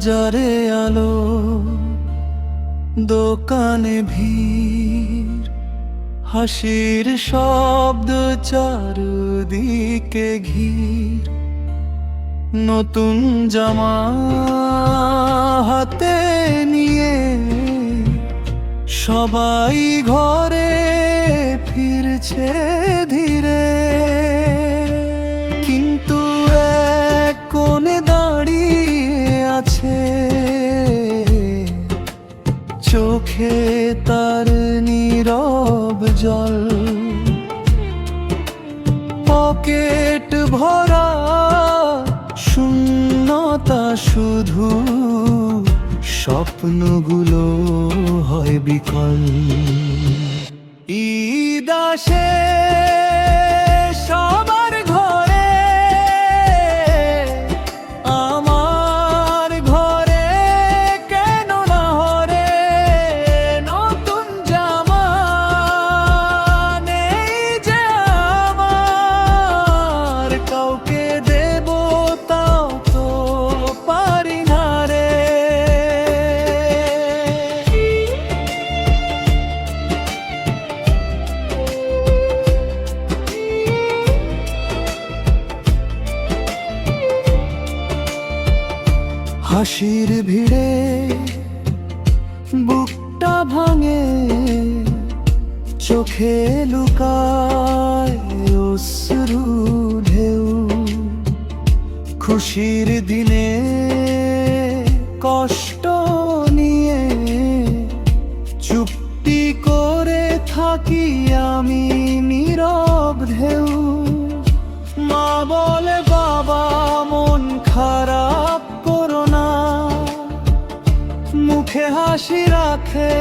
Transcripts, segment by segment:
বাজারে আলো, দোকানে ভিড়, হাসির শব্দ চারদিকে ঘির। নতুন জামা হাতে নিয়ে সবাই ঘরে ফিরছে ধীরে, কিন্তু এক কোণে দাঁড়িয়ে আছে, চোখে তার নীরব জল। পকেট ভরা শূন্যতা, শুধু স্বপ্নগুলো হয় বিকল। ঈদ আসে সবার ঘরে, আমার ঘরে কেন না হরে? নতুন জামা নেই যে আমার, কাউকে দেব তাও তো পারি না রে। হাসির ভিড়ে বুকটা ভাঙে, চোখে লুকায় অশ্রু ঢেউ। খুশির দিনে কষ্ট নিয়ে চুপটি করে থাকি আমি নীরব ঢেউ। মা বলে বাবা মন খারাপ করো না, মুখে হাসি রাখে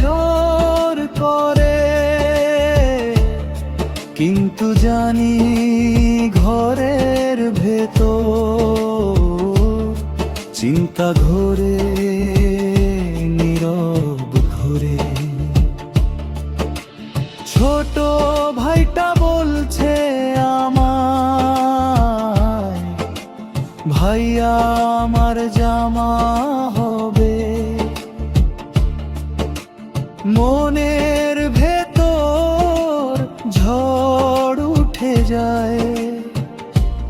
জোর করে, কিন্তু জানি ঘরের ভেতর চিন্তা ঘোরে নীরব ঘোরে। ছোট ভাইটা বলছে আমায়, ভাইয়া আমার জামা হবে। মনের ভেতর ঝড় উঠে যায়,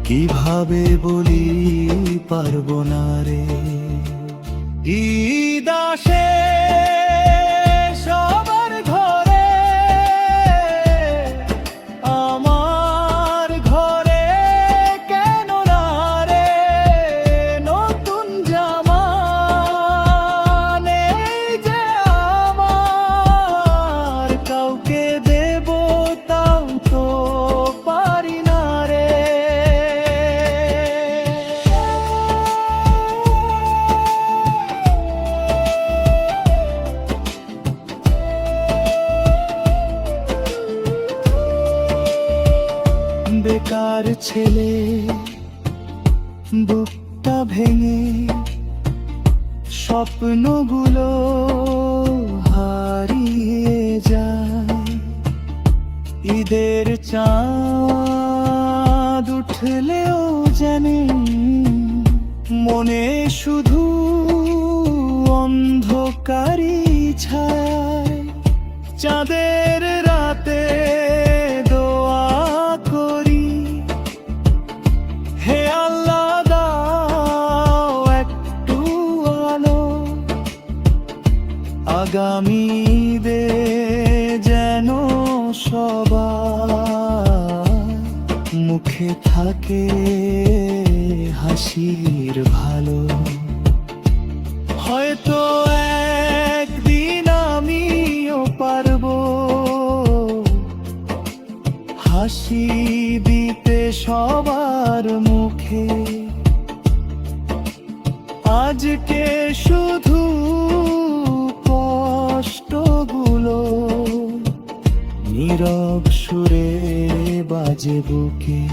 কিভাবে বলি পারবো না রে। ঈদ আসে সবার ঘরে, আমার ঘরে কেন না রে? নতুন জামা নেই যে আমার, কাউকে দেব তাও তো পারি না রে। বেকার ছেলে বুকটা ভেঙে, স্বপ্নগুলো হারিয়ে যায়। ঈদের চাঁদ উঠলেও জানে মনে শুধু অন্ধকারই ছায়। চাঁদের রাতে দোয়া করি, হে আল্লাহ দাও একটু আলো, আগামী দে যেন সবার মুখে থাকে হাসির ভালো। হয়তো একদিন আমিও পারবো হাসি দিতে সবার মুখে। আজকে শুধু কষ্টগুলো নীরব সুরে বাজে বুকে।